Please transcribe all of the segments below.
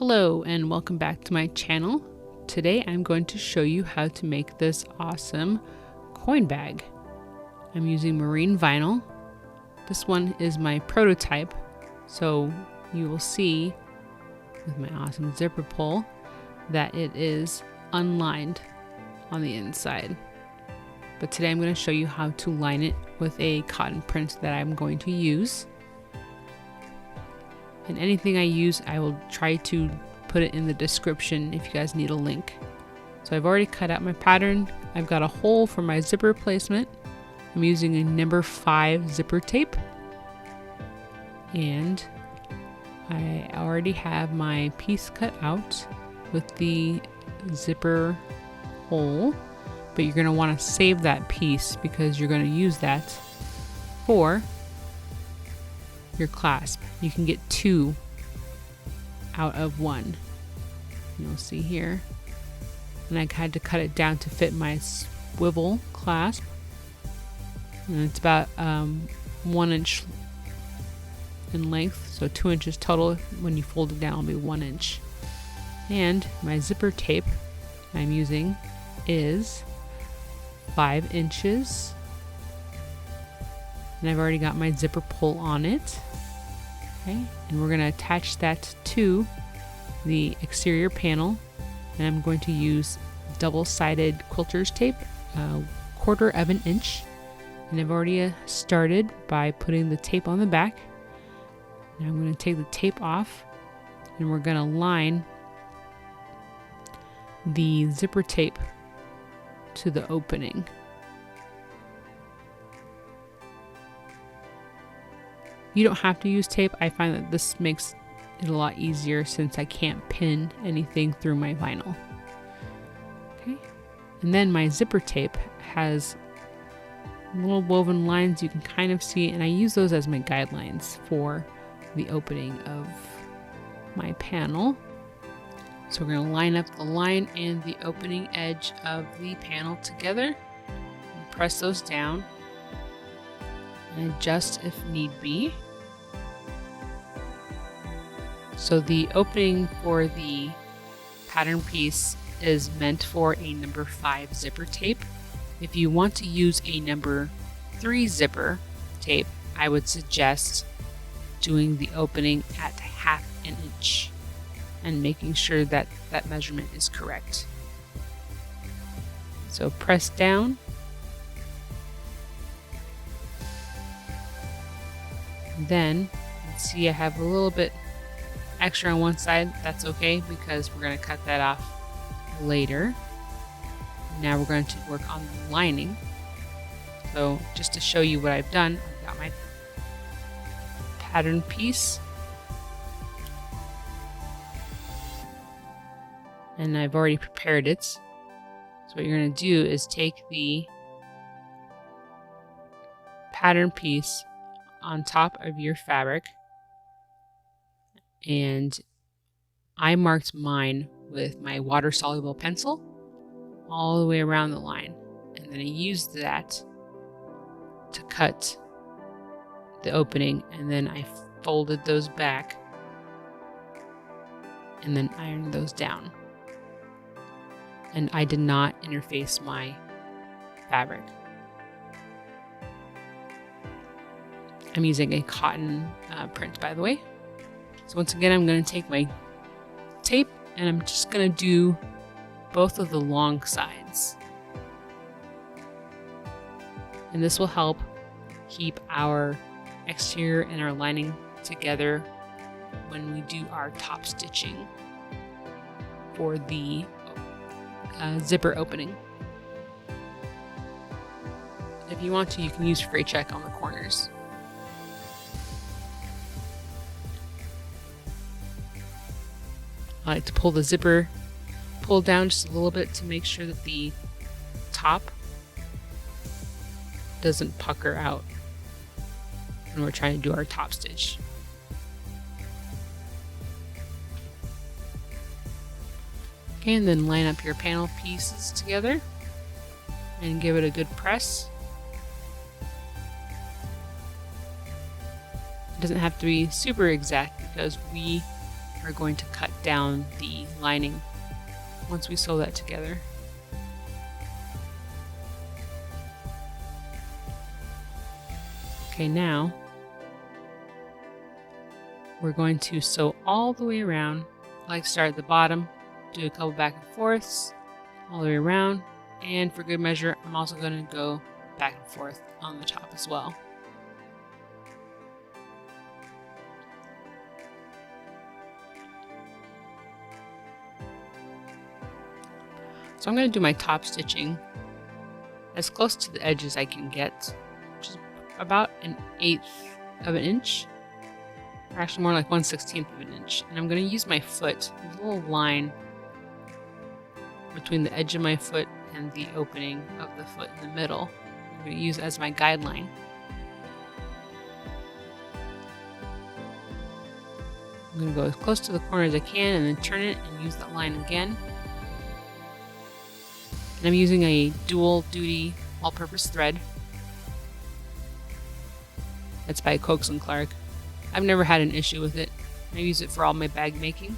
Hello and welcome back to my channel. Today I'm going to show you how to make this awesome coin bag. I'm using marine vinyl. This one is my prototype, so you will see with my awesome zipper pull that it is unlined on the inside. But today I'm going to show you how to line it with a cotton print that I'm going to use. And anything I use, I will try to put it in the description if you guys need a link. So I've already cut out my pattern. I've got a hole for my zipper placement. I'm using a number 5 zipper tape. And I already have my piece cut out with the zipper hole. But you're going to want to save that piece because you're going to use that for your clasp. You can get 2 out of 1. You'll see here. And I had to cut it down to fit my swivel clasp. And it's about 1 inch in length, so 2 inches total. When you fold it down, it'll be 1 inch. And my zipper tape I'm using is 5 inches. And I've already got my zipper pull on it. Okay, and we're going to attach that to the exterior panel. And I'm going to use double-sided quilter's tape, 1/4 of an inch. And I've already started by putting the tape on the back. And I'm going to take the tape off and we're going to line the zipper tape to the opening. You don't have to use tape. I find that this makes it a lot easier since I can't pin anything through my vinyl. Okay, and then my zipper tape has little woven lines you can kind of see, and I use those as my guidelines for the opening of my panel. So we're going to line up the line and the opening edge of the panel together and press those down and adjust if need be. So the opening for the pattern piece is meant for a number 5 zipper tape. If you want to use a number 3 zipper tape, I would suggest doing the opening at 1/2 inch and making sure that that measurement is correct. So press down. Then see I have a little bit extra on one side. That's okay because we're going to cut that off later. Now we're going to work on the lining. So just to show you what I've done, I've got my pattern piece and I've already prepared it. So what you're going to do is take the pattern piece on top of your fabric, and I marked mine with my water-soluble pencil all the way around the line, and then I used that to cut the opening, and then I folded those back and then ironed those down. And I did not interface my fabric. I'm using a cotton print, by the way. So once again, I'm going to take my tape and I'm just going to do both of the long sides. And this will help keep our exterior and our lining together when we do our top stitching for the zipper opening. If you want to, you can use fray check on the corners. I like to pull the zipper down just a little bit to make sure that the top doesn't pucker out when we're trying to do our top stitch. Okay, and then line up your panel pieces together and give it a good press. It doesn't have to be super exact because we are going to cut down the lining once we sew that together. Okay, now we're going to sew all the way around. Like start at the bottom, do a couple back and forths all the way around, and for good measure, I'm also going to go back and forth on the top as well. So I'm going to do my top stitching as close to the edge as I can get, which is about 1/8 of an inch, or actually more like 1/16 of an inch. And I'm going to use my foot. There's a little line between the edge of my foot and the opening of the foot in the middle. I'm going to use it as my guideline. I'm going to go as close to the corner as I can and then turn it and use that line again. And I'm using a dual duty all-purpose thread. It's by Coax & Clark. I've never had an issue with it. I use it for all my bag making.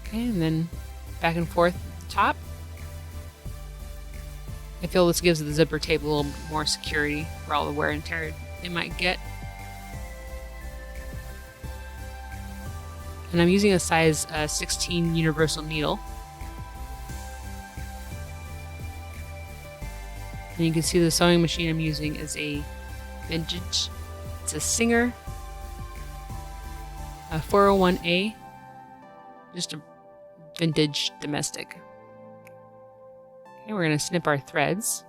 Okay, and then back and forth at the top. I feel this gives the zipper tape a little more security for all the wear and tear they might get. And I'm using a size 16 universal needle. And you can see the sewing machine I'm using is a vintage. It's a Singer, a 401A, just a vintage domestic. Okay, we're going to snip our threads.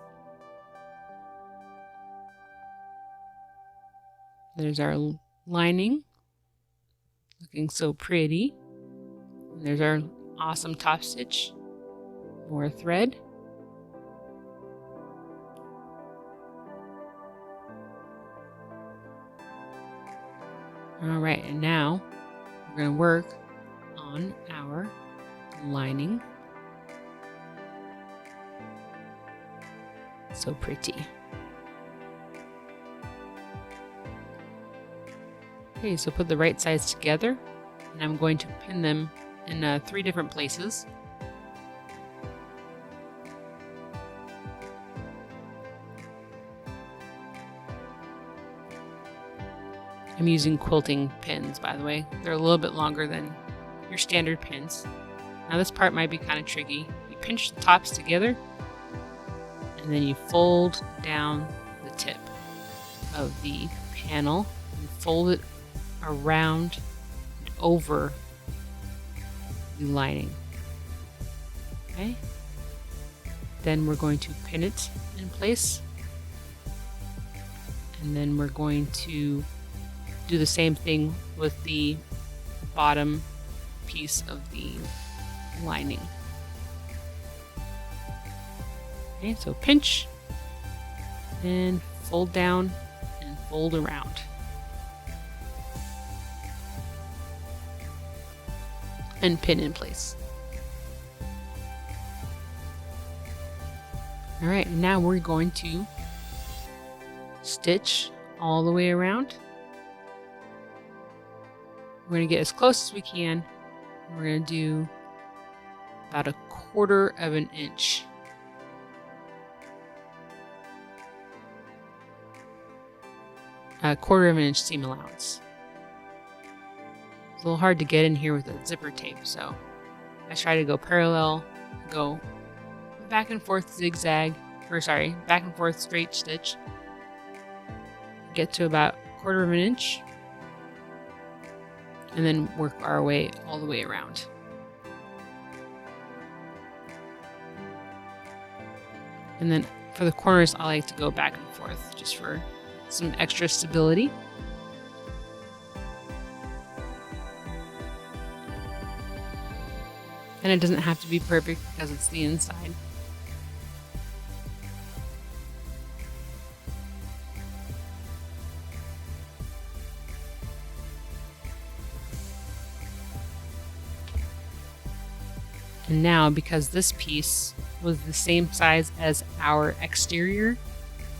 There's our lining, looking so pretty. And there's our awesome top stitch. More thread. Alright, and now we're going to work on our lining. So pretty. Okay, so put the right sides together, and I'm going to pin them in 3 different places. I'm using quilting pins, by the way. They're a little bit longer than your standard pins. Now this part might be kind of tricky. You pinch the tops together, and then you fold down the tip of the panel and fold it around and over the lining. Okay? Then we're going to pin it in place, and then we're going to do the same thing with the bottom piece of the lining. Okay, so pinch and fold down and fold around. And pin in place. Alright, now we're going to stitch all the way around. We're going to get as close as we can. We're going to do about 1/4 of an inch. A 1/4 of an inch seam allowance. It's a little hard to get in here with the zipper tape, so I try to go parallel, go back and forth zigzag, back and forth straight stitch. Get to about 1/4 of an inch. And then work our way all the way around. And then for the corners, I like to go back and forth just for some extra stability. And it doesn't have to be perfect because it's the inside. And now, because this piece was the same size as our exterior,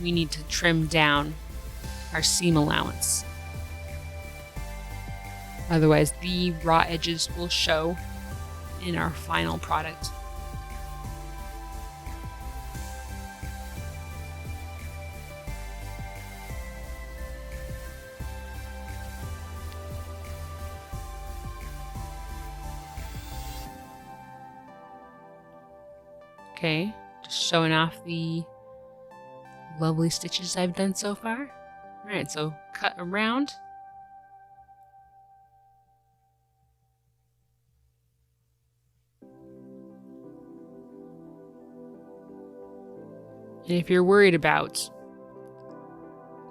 we need to trim down our seam allowance. Otherwise, the raw edges will show in our final product. Okay, just showing off the lovely stitches I've done so far. Alright, so cut around. And if you're worried about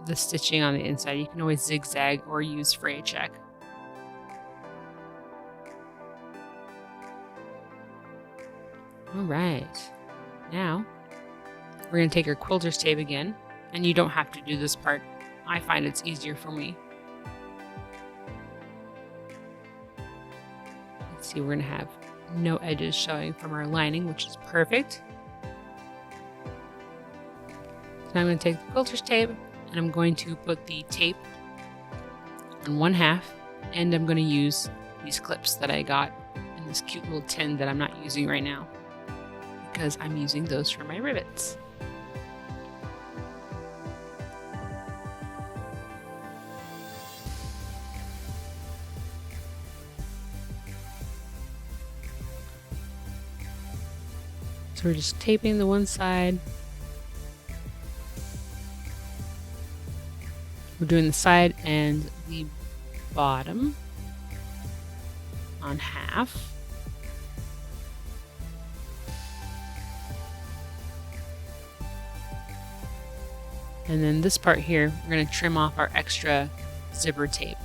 the stitching on the inside, you can always zigzag or use fray check. Alright, now we're going to take our quilter's tape again, and you don't have to do this part. I find it's easier for me. Let's see, we're going to have no edges showing from our lining, which is perfect. So I'm going to take the quilter's tape, and I'm going to put the tape on 1/2, and I'm going to use these clips that I got in this cute little tin that I'm not using right now, because I'm using those for my rivets. So we're just taping the one side. We're doing the side and the bottom on 1/2. And then this part here, we're going to trim off our extra zipper tape.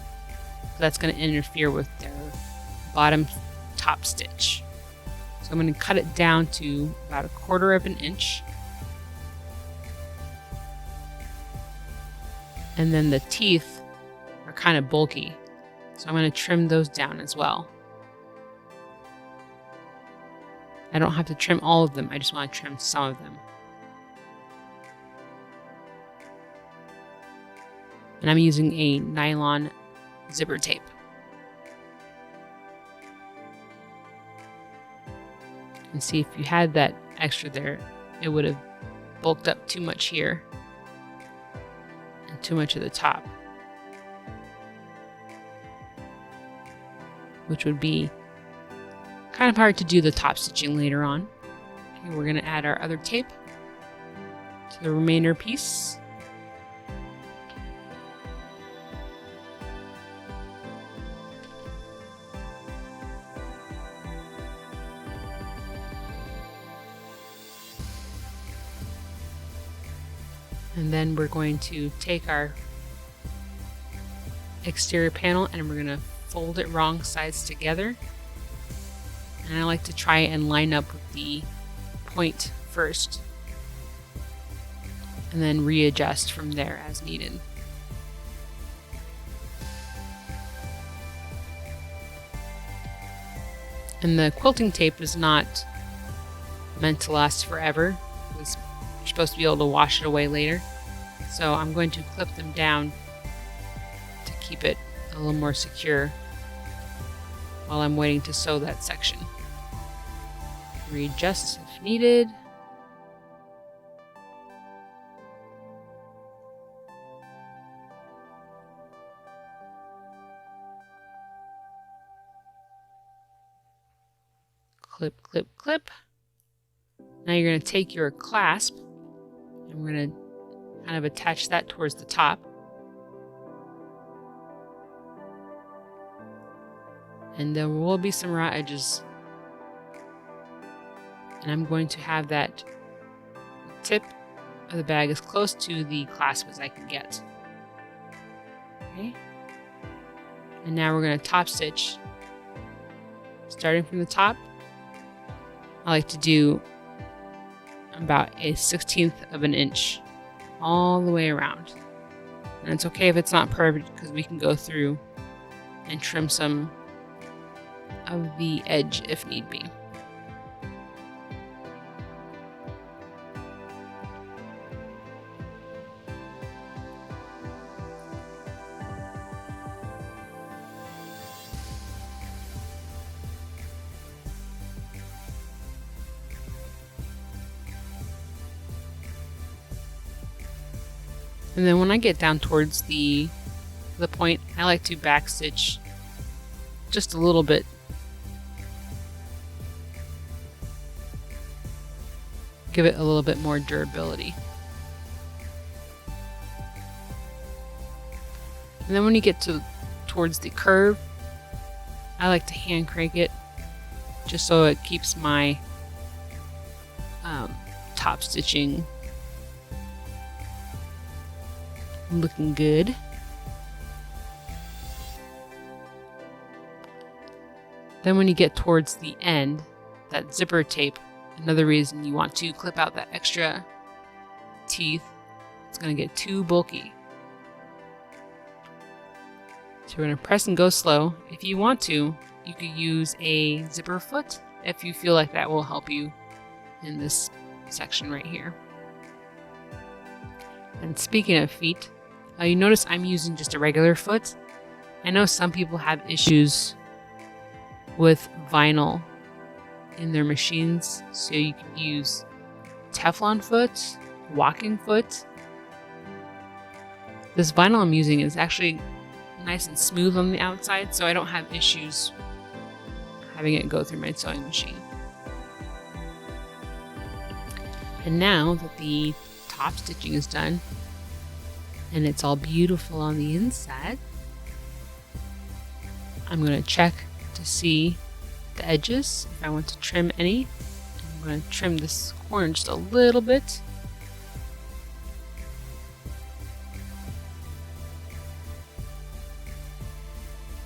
So that's going to interfere with their bottom top stitch. So I'm going to cut it down to about 1/4 of an inch. And then the teeth are kind of bulky, so I'm going to trim those down as well. I don't have to trim all of them, I just want to trim some of them. And I'm using a nylon zipper tape. And see, if you had that extra there, it would have bulked up too much here and too much at the top, which would be kind of hard to do the top stitching later on. Okay, we're going to add our other tape to the remainder piece. And then we're going to take our exterior panel and we're going to fold it wrong sides together. And I like to try and line up with the point first, and then readjust from there as needed. And the quilting tape is not meant to last forever. You're supposed to be able to wash it away later. So I'm going to clip them down to keep it a little more secure while I'm waiting to sew that section. Readjust if needed. Clip, clip, clip. Now you're going to take your clasp and we're going to kind of attach that towards the top. And there will be some raw edges. And I'm going to have that tip of the bag as close to the clasp as I can get. Okay. And now we're going to top stitch. Starting from the top, I like to do about a 1/16 of an inch all the way around. And it's okay if it's not perfect because we can go through and trim some of the edge if need be. And then when I get down towards the point, I like to backstitch just a little bit. Give it a little bit more durability. And then when you get towards the curve, I like to hand crank it just so it keeps my top stitching looking good. Then when you get towards the end, that zipper tape, another reason you want to clip out that extra teeth, it's going to get too bulky. So we're going to press and go slow. If you want to, you could use a zipper foot if you feel like that will help you in this section right here. And speaking of feet, you notice I'm using just a regular foot. I know some people have issues with vinyl in their machines, so you can use Teflon foot, walking foot. This vinyl I'm using is actually nice and smooth on the outside, so I don't have issues having it go through my sewing machine. And now that the top stitching is done and it's all beautiful on the inside, I'm going to check to see the edges if I want to trim any. I'm going to trim this corner just a little bit.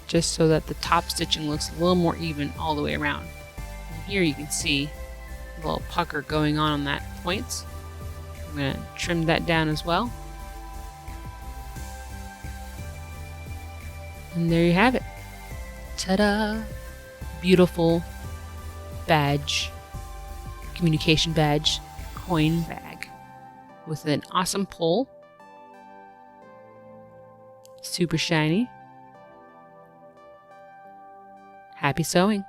Just so that the top stitching looks a little more even all the way around. And here you can see a little pucker going on that point. I'm going to trim that down as well. And there you have it. Ta-da! Beautiful badge, communication badge, coin bag with an awesome pull. Super shiny. Happy sewing!